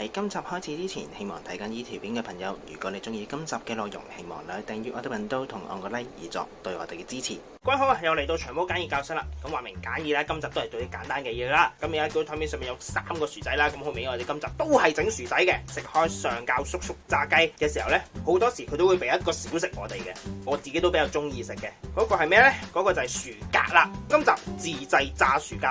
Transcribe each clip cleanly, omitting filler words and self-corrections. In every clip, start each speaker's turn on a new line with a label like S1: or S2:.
S1: 喺今集開始之前，希望睇緊呢條片嘅朋友，如果你中意今集嘅內容，希望你訂閱我哋頻道同按個 like 以作對我哋嘅支持。各位好啊，又嚟到長毛簡易教室啦。咁話明簡易啦，今集都係做啲簡單嘅嘢啦。咁而家個台面上面有3個薯仔啦，咁好明顯我哋今集都係整薯仔嘅。食開上教叔叔炸雞嘅時候呢，好多時佢都會俾一個小食我哋嘅，我自己都比較中意食嘅。嗰個係咩呢？嗰個就係薯格啦。今集自製炸薯格。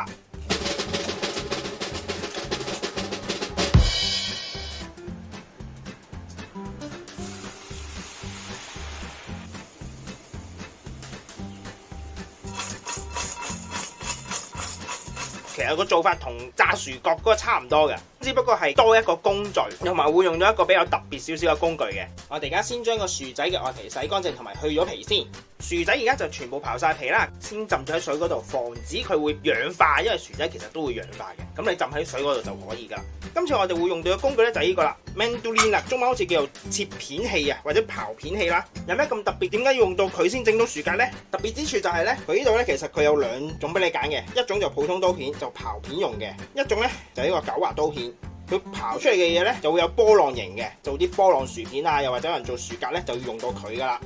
S1: 其實個做法同炸薯角嗰個差唔多嘅，只不過係多一個工序，同埋會用咗一個比較特別少少嘅工具嘅。我哋而家先將個薯仔嘅外皮洗乾淨，同埋去咗皮先。薯仔而家就全部刨晒皮啦，先浸咗喺水嗰度，防止佢會氧化，因為薯仔其實都會氧化嘅。咁你浸喺水嗰度就可以噶啦。今次我哋會用到嘅工具咧就係呢個啦 ，Mandolin 啦，中文好似叫做切片器啊，或者刨片器啦。有咩咁特別？點解要用到佢先整到薯格呢？特別之處就係咧，佢呢度咧其實佢有2種俾你揀嘅，一種就普通刀片，就刨片用嘅；一種咧就係呢個9華刀片。佢刨出嚟嘅嘢咧就會有波浪形嘅，做啲波浪薯片啊，又或者有人做薯格咧就要用到佢噶啦。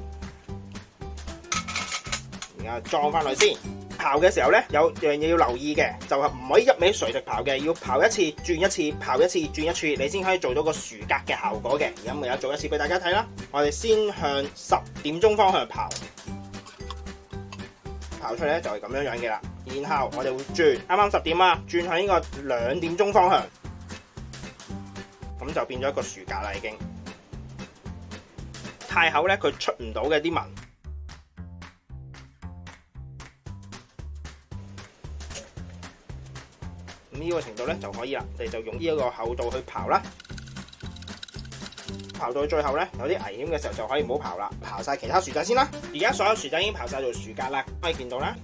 S1: 而家裝翻去先。刨嘅時候咧，有樣嘢要留意嘅，就係唔可以一味垂直刨嘅，要刨一次轉一次，刨一次轉一次，你先可以做到個薯格嘅效果嘅。而家咪有做一次俾大家睇啦。我哋先向10點鐘方向刨，刨出嚟咧就係咁樣樣嘅啦。然後我哋會轉，啱啱10點啊，轉向呢個2點鐘方向，咁就變咗一個薯格啦已經。太厚咧，佢出唔到嘅啲紋。呢個程度咧就可以啦，我哋就用呢一個厚度去刨啦。刨到最後咧有啲危險嘅時候就可以唔好刨啦，刨晒其他薯仔先啦。而家所有薯仔已經刨晒做薯格啦，可以見到啦。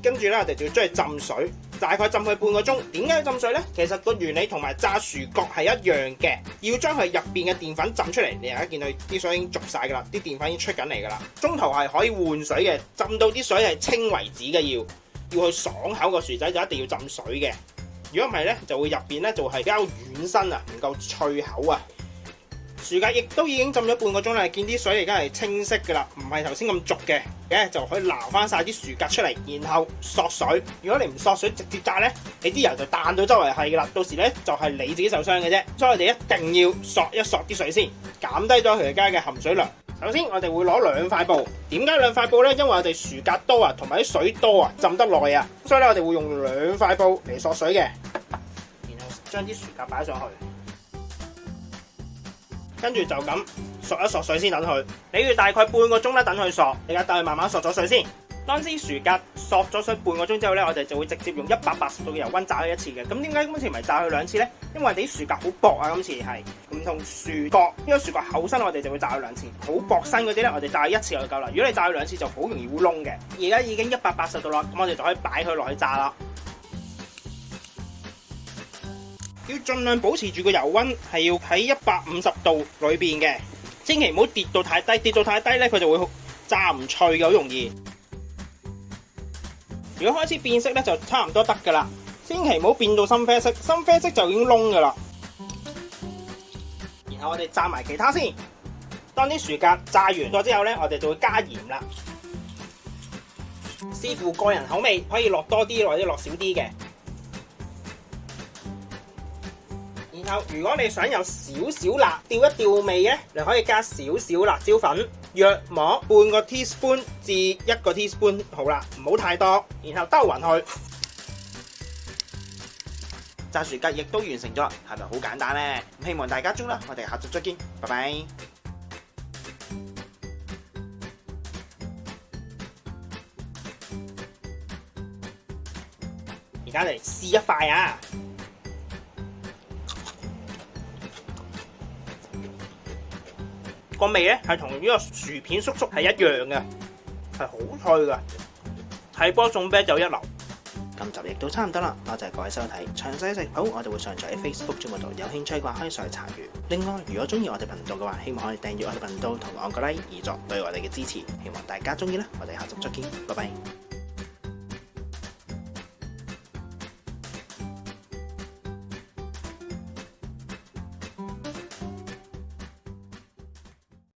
S1: 跟住咧我哋就要將佢浸水，大概浸佢半個鐘。點解要浸水咧？其實個原理同埋炸薯角係一樣嘅，要將佢入邊嘅澱粉浸出嚟。你而家見到啲水已經濁晒噶啦，啲澱粉已經出緊嚟噶啦。中途係可以換水嘅，浸到啲水係清為止嘅要去爽口個薯仔就一定要浸水嘅，如果唔係咧就會入邊咧就係比較軟身啊，唔夠脆口啊。薯格亦都已經浸咗半個鐘啦，見啲水而家係清晰噶啦，唔係頭先咁濁嘅，就可以撈翻晒啲薯格出嚟，然後索水。如果你唔索水直接炸咧，你啲油就彈到周圍係噶啦，到時咧就係你自己受傷嘅啫。所以我哋一定要索一索啲水先，減低咗佢而家嘅含水量。首先我哋會攞2塊布，點解2塊布呢？因為我哋薯格多啊，同埋啲水多啊，浸得耐啊，所以咧我哋會用2塊布嚟索水嘅，然後將啲薯格擺上去，跟住就咁索一索水先等佢。你要大概半個鐘咧等佢索，你而家等佢慢慢索咗水先。當啲薯格索咗水半個鐘之後咧，我哋就會直接用180度嘅油溫炸佢一次嘅。咁點解今次唔係炸佢2次咧？因為啲薯格好薄啊，今次係唔同薯角，因為薯角厚身，我哋就會炸佢2次。好薄身嗰啲咧，我哋炸佢1次就夠啦。如果你炸佢2次，就好容易會燶嘅。而家已經180度啦，咁我哋就可以擺佢落去炸啦。要盡量保持住個油溫係要喺150度裏邊嘅，千祈唔好跌到太低，跌到太低咧佢就會炸唔脆嘅，好容易。如果開始變色咧，就差唔多得噶啦，千祈唔好變到深啡色，深啡色就已經燶噶啦。然後我哋炸埋其他先，當啲薯格炸完咗之後咧，我哋就會加鹽啦。視乎個人口味，可以落多啲或者落少啲嘅。然後如果你想有少少辣，調一調味咧，你可以加少少辣椒粉。約莫半個 teaspoon 至1個 teaspoon 好啦，唔好太多，然後兜勻佢。炸薯格亦都完成咗，係咪好簡單呢？希望大家中啦，我哋下集再見，拜拜。而家嚟試一塊啊！個味咧係同呢個薯片叔叔係一樣嘅，係好脆嘅，睇波送啤酒一流。今集亦都差唔多啦，多謝各位收睇。詳細食譜我哋會上載喺 Facebook 節目度，有興趣嘅話可以上去查閱。另外，如果中意我哋頻道嘅話，希望可以訂閱我哋頻道同按個 like 以作對我哋嘅支持。希望大家中意啦，我哋下集再見，拜拜。